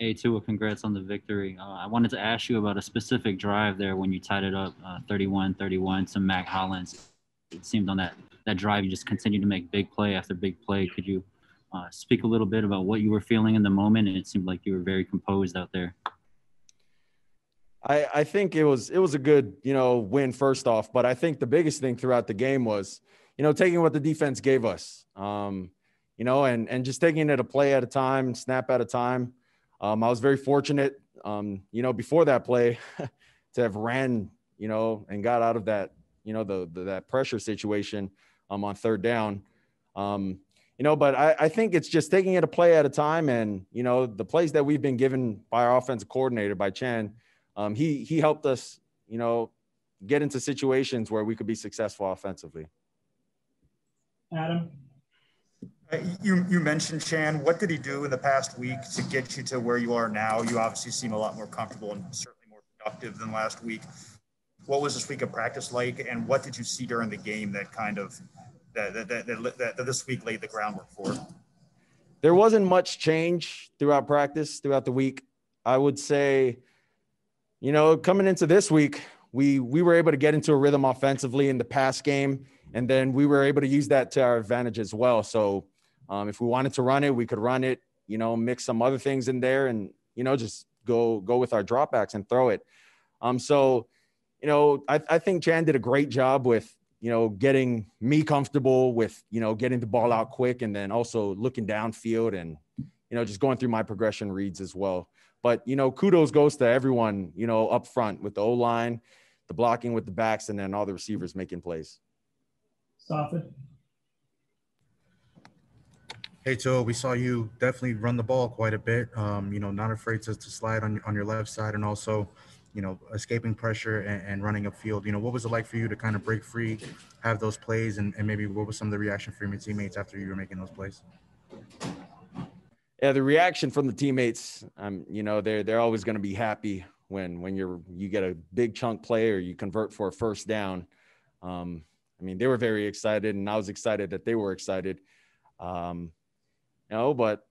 Hey, Tua, congrats on the victory. I wanted to ask you about a specific drive there when you tied it up 31-31 to Mac Hollins. It seemed on that drive you just continued to make big play after big play. Could you speak a little bit about what you were feeling in the moment? And it seemed like you were very composed out there. I think it was a good, win first off, but I think the biggest thing throughout the game was, taking what the defense gave us, and just taking it a play at a time, snap at a time. I was very fortunate, before that play to have ran, and got out of that, that pressure situation on third down. But I think it's just taking it a play at a time. And, the plays that we've been given by our offensive coordinator, by Chan, he helped us, get into situations where we could be successful offensively. Adam? You mentioned Chan. What did he do in the past week to get you to where you are now? You obviously seem a lot more comfortable and certainly more productive than last week. What was this week of practice like, and what did you see during the game that kind of that this week laid the groundwork for? There wasn't much change throughout practice, throughout the week. I would say, coming into this week, we were able to get into a rhythm offensively in the pass game, and then we were able to use that to our advantage as well. So if we wanted to run it, we could run it, mix some other things in there and, just go with our dropbacks and throw it. I think Chan did a great job with, getting me comfortable with, getting the ball out quick, and then also looking downfield and, just going through my progression reads as well. But, kudos goes to everyone, up front with the O-line, the blocking with the backs, and then all the receivers making plays. Safid? Hey, Tua, we saw you definitely run the ball quite a bit, not afraid to slide on your left side, and also, escaping pressure and running upfield. What was it like for you to kind of break free, have those plays, and maybe what was some of the reaction from your teammates after you were making those plays? Yeah, the reaction from the teammates, they're always going to be happy when you get a big chunk play or you convert for a first down. They were very excited, and I was excited that they were excited. But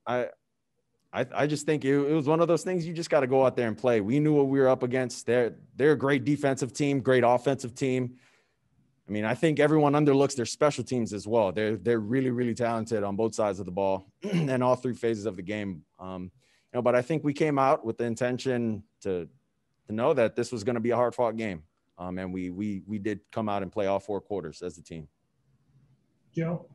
I just think it was one of those things you just got to go out there and play. We knew what we were up against. They're a great defensive team, great offensive team. I think everyone underlooks their special teams as well. They're really, really talented on both sides of the ball and all three phases of the game. But I think we came out with the intention to know that this was going to be a hard-fought game. And we did come out and play all four quarters as a team. Joe?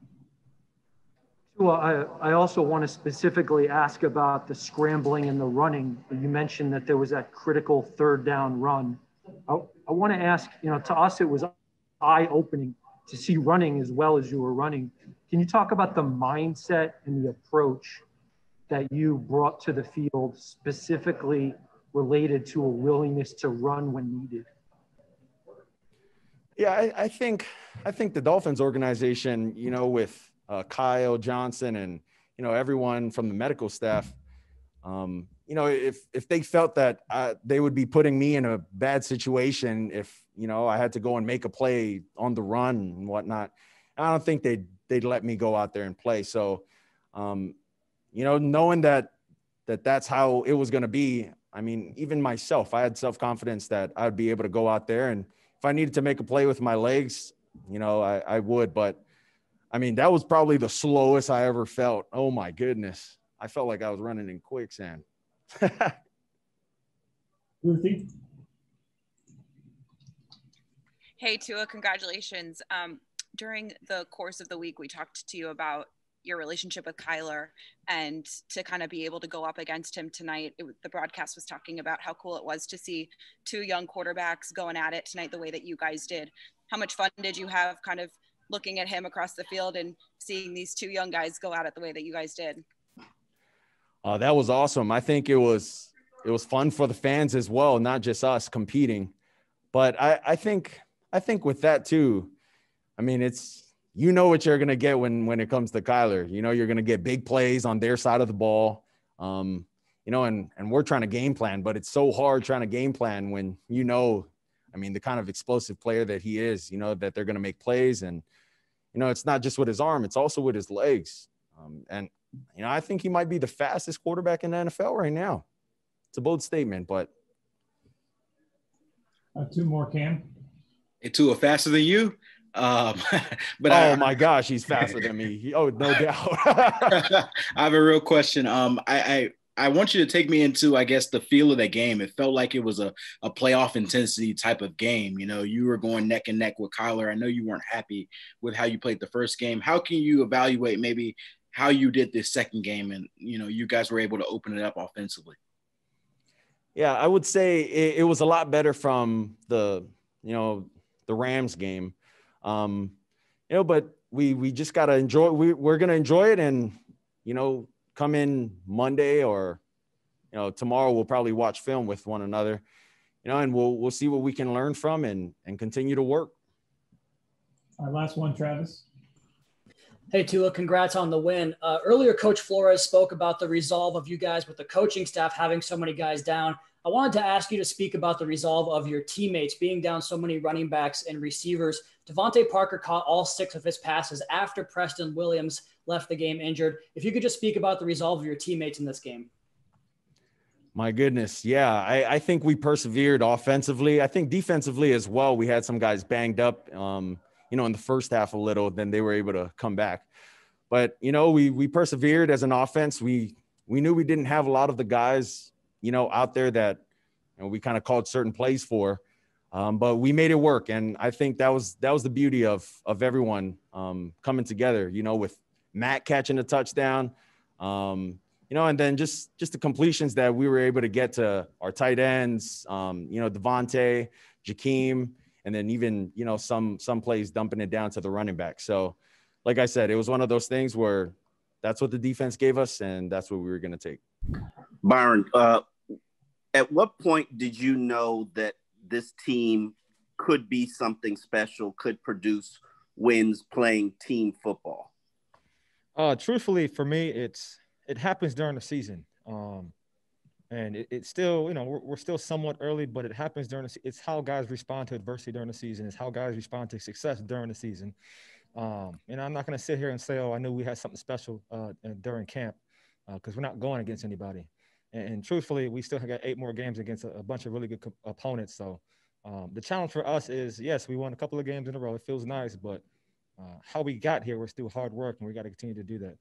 Well, I also want to specifically ask about the scrambling and the running. You mentioned that there was that critical third down run. I want to ask, to us, it was eye-opening to see running as well as you were running. Can you talk about the mindset and the approach that you brought to the field, specifically related to a willingness to run when needed? Yeah, I think the Dolphins organization, with Kyle Johnson and, everyone from the medical staff, if they felt that they would be putting me in a bad situation if, I had to go and make a play on the run and whatnot, I don't think they'd let me go out there and play. So, knowing that's how it was going to be, even myself, I had self-confidence that I'd be able to go out there, and if I needed to make a play with my legs, I would. But, that was probably the slowest I ever felt. Oh, my goodness. I felt like I was running in quicksand. Ruthie? Hey, Tua, congratulations. During the course of the week, we talked to you about your relationship with Kyler, and to kind of be able to go up against him tonight. The broadcast was talking about how cool it was to see two young quarterbacks going at it tonight the way that you guys did. How much fun did you have kind of looking at him across the field and seeing these two young guys go at it the way that you guys did? That was awesome. I think it was fun for the fans as well, not just us competing. But I think with that too, it's, what you're going to get when it comes to Kyler. You're going to get big plays on their side of the ball. And we're trying to game plan, but it's so hard trying to game plan when, the kind of explosive player that he is, that they're going to make plays. And, it's not just with his arm, it's also with his legs. And I think he might be the fastest quarterback in the NFL right now. it's a bold statement, but Two more, Cam. And Tua faster than you. But oh my gosh, he's faster than me. Oh, no doubt. I have a real question. I want you to take me into, I guess, the feel of that game. It felt like it was a playoff intensity type of game. You know, you were going neck and neck with Kyler. I know you weren't happy with how you played the first game. How can you evaluate maybe how you did this second game and, you know, you guys were able to open it up offensively? Yeah, I would say it was a lot better from the Rams game. But we just got to enjoy, we're going to enjoy it. And, come in Monday or, tomorrow, we'll probably watch film with one another, and we'll see what we can learn from and continue to work. Our last one, Travis. Hey, Tua, congrats on the win. Earlier, Coach Flores spoke about the resolve of you guys with the coaching staff having so many guys down. I wanted to ask you to speak about the resolve of your teammates being down so many running backs and receivers. Devontae Parker caught all 6 of his passes after Preston Williams left the game injured. If you could just speak about the resolve of your teammates in this game. My goodness. Yeah, I think we persevered offensively. I think defensively as well, we had some guys banged up, in the first half a little, then they were able to come back. But, we persevered as an offense. We knew we didn't have a lot of the guys, out there that we kind of called certain plays for, but we made it work. And I think that was the beauty of everyone coming together, with Matt catching a touchdown, and then just the completions that we were able to get to our tight ends, Devontae, Jakeem, and then even, some plays dumping it down to the running back. So like I said, it was one of those things where that's what the defense gave us, and that's what we were going to take. Byron, at what point did you know that this team could be something special, could produce wins playing team football? Truthfully, for me, it happens during the season. And it's still, we're still somewhat early, but it happens it's how guys respond to adversity during the season. It's how guys respond to success during the season. And I'm not going to sit here and say, I knew we had something special during camp, because we're not going against anybody. And truthfully, we still got 8 more games against a bunch of really good opponents. So the challenge for us is, yes, we won a couple of games in a row. It feels nice, but how we got here was through hard work, and we got to continue to do that.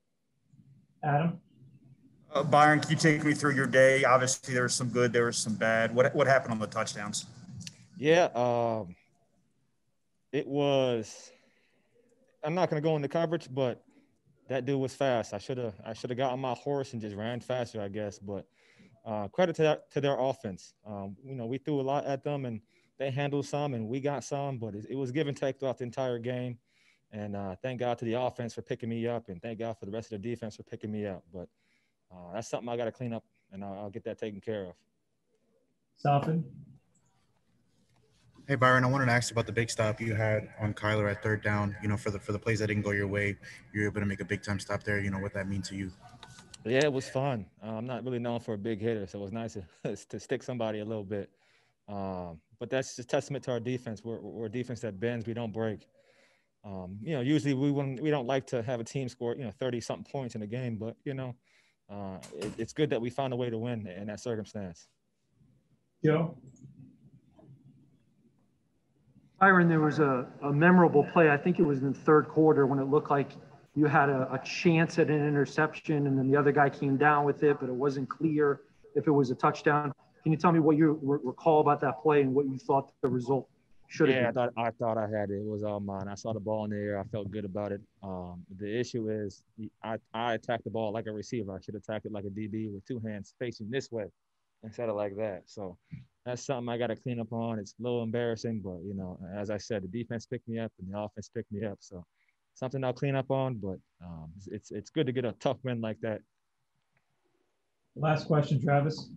Adam? Byron, can you take me through your day? Obviously, there was some good, there was some bad. What happened on the touchdowns? Yeah, it was – I'm not going to go into coverage, but that dude was fast. I should have got on my horse and just ran faster, I guess. But credit to their offense. We threw a lot at them, and they handled some, and we got some. But it was give and take throughout the entire game. And thank God to the offense for picking me up, and thank God for the rest of the defense for picking me up. But that's something I got to clean up, and I'll get that taken care of. Sofin? Hey, Byron, I wanted to ask you about the big stop you had on Kyler at third down. For the plays that didn't go your way, you were able to make a big-time stop there. What that means to you. Yeah, it was fun. I'm not really known for a big hitter, so it was nice to stick somebody a little bit. But that's just testament to our defense. We're a defense that bends, we don't break. Usually we don't like to have a team score, 30-something points in a game, but, it's good that we found a way to win in that circumstance. Joe? Byron, there was a memorable play. I think it was in the third quarter when it looked like you had a chance at an interception, and then the other guy came down with it, but it wasn't clear if it was a touchdown. Can you tell me what you recall about that play and what you thought the result should have been? I thought I had it. It was all mine. I saw the ball in the air. I felt good about it. The issue is I attacked the ball like a receiver. I should attack it like a DB with 2 hands facing this way instead of like that. So that's something I got to clean up on. It's a little embarrassing, but, as I said, the defense picked me up and the offense picked me up. So something I'll clean up on, but it's good to get a tough win like that. Last question, Travis.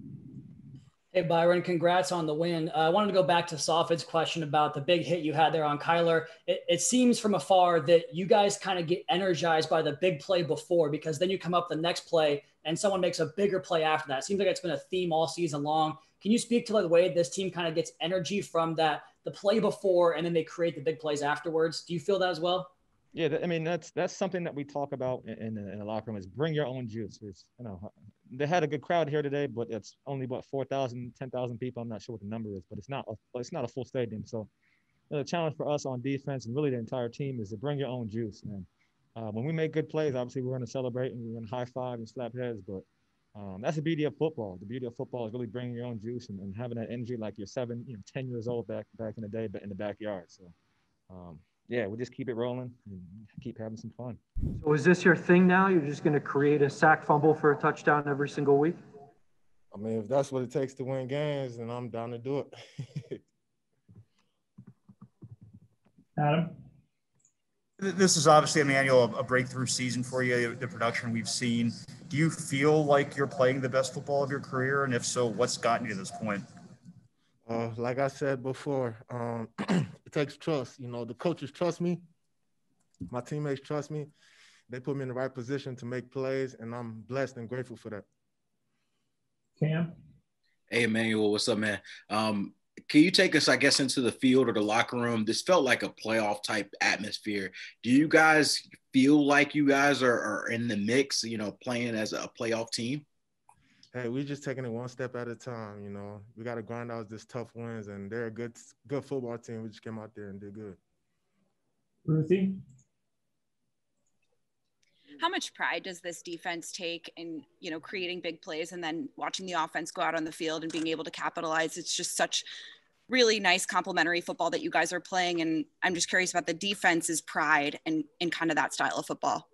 Hey, Byron, congrats on the win. I wanted to go back to Sofit's question about the big hit you had there on Kyler. It seems from afar that you guys kind of get energized by the big play before, because then you come up the next play and someone makes a bigger play after that. It seems like it's been a theme all season long. Can you speak to the way this team kind of gets energy from the play before, and then they create the big plays afterwards? Do you feel that as well? Yeah, that's something that we talk about in the locker room, is bring your own juice. they had a good crowd here today, but it's only about 4,000, 10,000 people. I'm not sure what the number is, but it's not a full stadium. So the challenge for us on defense and really the entire team is to bring your own juice. And when we make good plays, obviously we're going to celebrate and we're going to high five and slap heads. But that's the beauty of football. The beauty of football is really bringing your own juice and having that energy like you're 10 years old back in the day, but in the backyard. So yeah, we just keep it rolling and keep having some fun. So is this your thing now? You're just going to create a sack fumble for a touchdown every single week? I mean, if that's what it takes to win games, then I'm down to do it. Adam? This is obviously, Emmanuel, a breakthrough season for you, the production we've seen. Do you feel like you're playing the best football of your career? And if so, what's gotten you to this point? Like I said before, it takes trust. You know, the coaches trust me. My teammates trust me. They put me in the right position to make plays, and I'm blessed and grateful for that. Cam? Hey, Emmanuel, what's up, man? Can you take us, I guess, into the field or the locker room? This felt like a playoff type atmosphere. Do you guys feel like you guys are in the mix, you know, playing as a playoff team? Hey, we're just taking it one step at a time. You know, we got to grind out this tough wins, and they're a good football team. We just came out there and did good. Ruthie? How much pride does this defense take in, you know, creating big plays and then watching the offense go out on the field and being able to capitalize? It's just such really nice complementary football that you guys are playing. And I'm just curious about the defense's pride and in kind of that style of football.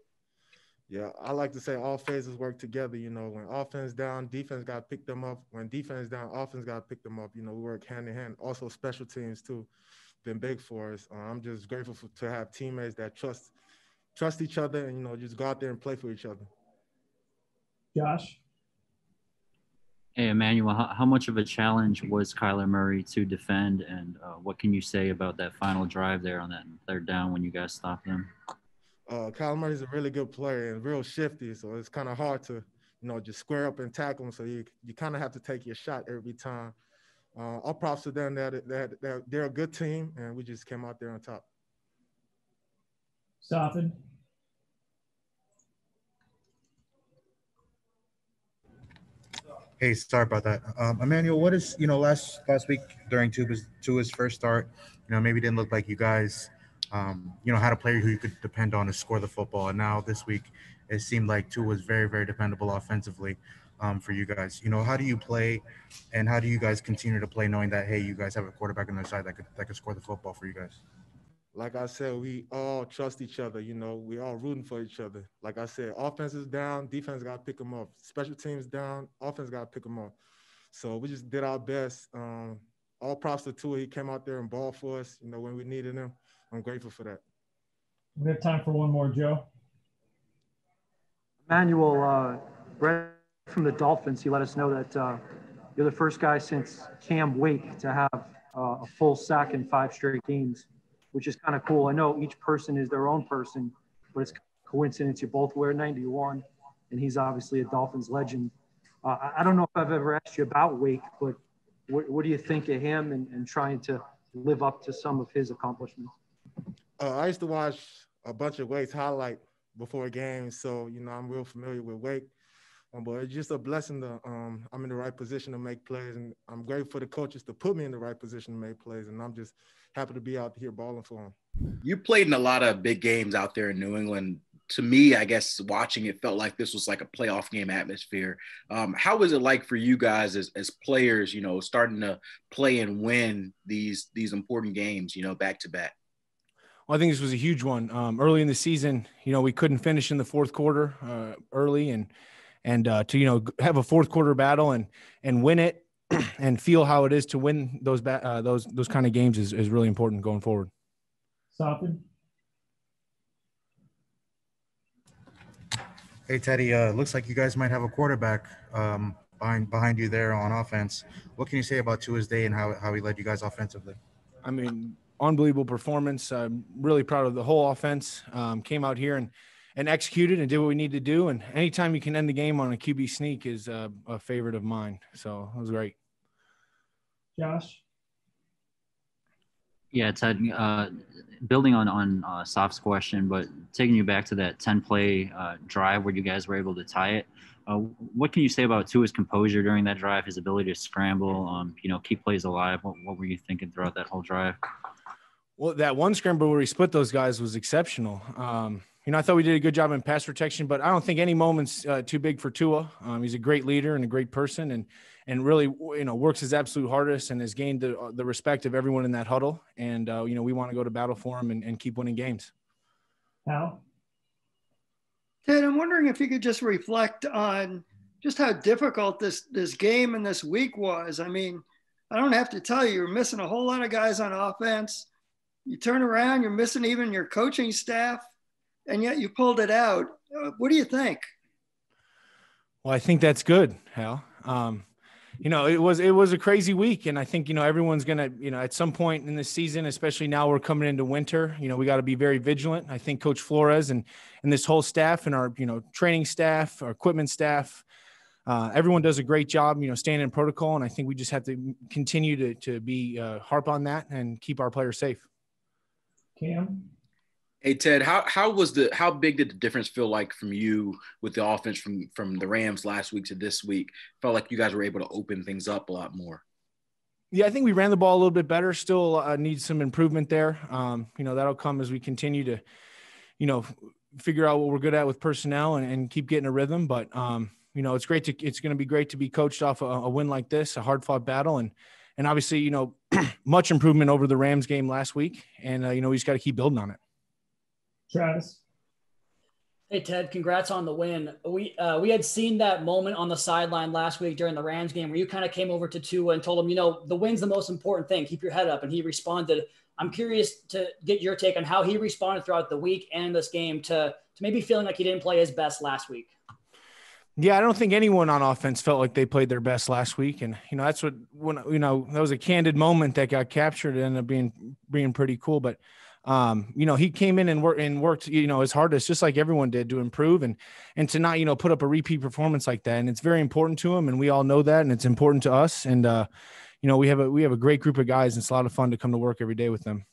Yeah, I like to say all phases work together. You know, when offense down, defense got to pick them up. When defense down, offense got to pick them up. You know, we work hand in hand. Also, special teams, too, been big for us. I'm just grateful to have teammates that trust each other and, you know, just go out there and play for each other. Josh? Hey, Emmanuel, how much of a challenge was Kyler Murray to defend, and what can you say about that final drive there on that third down when you guys stopped him? Kyler Murray's a really good player and real shifty, so it's kind of hard to, you know, just square up and tackle him. So you kind of have to take your shot every time. All props to them that they're a good team, and we just came out there on top. Soften? Hey, sorry about that. Emmanuel, what is, you know, last week during Tua's first start, you know, maybe didn't look like you guys, you know, had a player who you could depend on to score the football. And now this week, it seemed like Tua was very, very dependable offensively for you guys. You know, how do you play and how do you guys continue to play knowing that, hey, you guys have a quarterback on their side that could score the football for you guys? Like I said, we all trust each other. You know, we all rooting for each other. Like I said, offense is down, defense got to pick them up. Special teams down, offense got to pick them up. So we just did our best. All props to Tua. He came out there and balled for us, you know, when we needed him. I'm grateful for that. We have time for one more, Joe. Emmanuel, Brett from the Dolphins, he let us know that you're the first guy since Cam Wake to have a full sack in 5 straight games, which is kind of cool. I know each person is their own person, but it's coincidence you both wear 91, and he's obviously a Dolphins legend. I don't know if I've ever asked you about Wake, but what do you think of him and trying to live up to some of his accomplishments? I used to watch a bunch of Wake's highlight before games, so, you know, I'm real familiar with Wake. But it's just a blessing that I'm in the right position to make plays, and I'm grateful for the coaches to put me in the right position to make plays, and I'm just happy to be out here balling for them. You played in a lot of big games out there in New England. To me, I guess watching it felt like this was like a playoff game atmosphere. How was it like for you guys as players, you know, starting to play and win these important games, you know, back to back? Well, I think this was a huge one. Early in the season, you know, we couldn't finish in the fourth quarter early, and to, you know, have a fourth quarter battle and win it and feel how it is to win those kind of games is really important going forward. Soften? Hey, Teddy, looks like you guys might have a quarterback behind you there on offense. What can you say about Tua's day and how he led you guys offensively? I mean, unbelievable performance. I'm really proud of the whole offense. Came out here and executed and did what we need to do. And anytime you can end the game on a QB sneak is a favorite of mine. So it was great. Josh? Yeah, Ted, building on Soft's question, but taking you back to that 10-play drive where you guys were able to tie it, what can you say about Tua's composure during that drive, his ability to scramble, keep plays alive? What were you thinking throughout that whole drive? Well, that one scramble where he split those guys was exceptional. I thought we did a good job in pass protection, but I don't think any moment's too big for Tua. He's a great leader and a great person, and really, works his absolute hardest and has gained the respect of everyone in that huddle. And, we want to go to battle for him and keep winning games. Hal? Ted, I'm wondering if you could just reflect on just how difficult this game and this week was. I mean, I don't have to tell you, you're missing a whole lot of guys on offense. You turn around, you're missing even your coaching staff, and yet you pulled it out. What do you think? Well, I think that's good, Hal. It was a crazy week, and I think everyone's gonna at some point in this season, especially now we're coming into winter, we got to be very vigilant. I think Coach Flores and this whole staff and our training staff, our equipment staff, everyone does a great job, staying in protocol, and I think we just have to continue to be harp on that and keep our players safe. Cam? Hey, Ted, how big did the difference feel like from you with the offense from the Rams last week to this week? Felt like you guys were able to open things up a lot more. Yeah, I think we ran the ball a little bit better. Still needs some improvement there. That'll come as we continue to, figure out what we're good at with personnel and keep getting a rhythm. But, it's going to be great to be coached off a win like this, a hard fought battle. And obviously, much improvement over the Rams game last week. And, we just got to keep building on it. Travis? Hey, Ted, congrats on the win. We had seen that moment on the sideline last week during the Rams game where you kind of came over to Tua and told him, the win's the most important thing. Keep your head up. And he responded. I'm curious to get your take on how he responded throughout the week and this game to maybe feeling like he didn't play his best last week. Yeah, I don't think anyone on offense felt like they played their best last week. And, that's that was a candid moment that got captured and ended up being pretty cool. But, he came in and worked, his hardest, just like everyone did, to improve and to not, put up a repeat performance like that. And it's very important to him. And we all know that. And it's important to us. And, we have a great group of guys. And it's a lot of fun to come to work every day with them.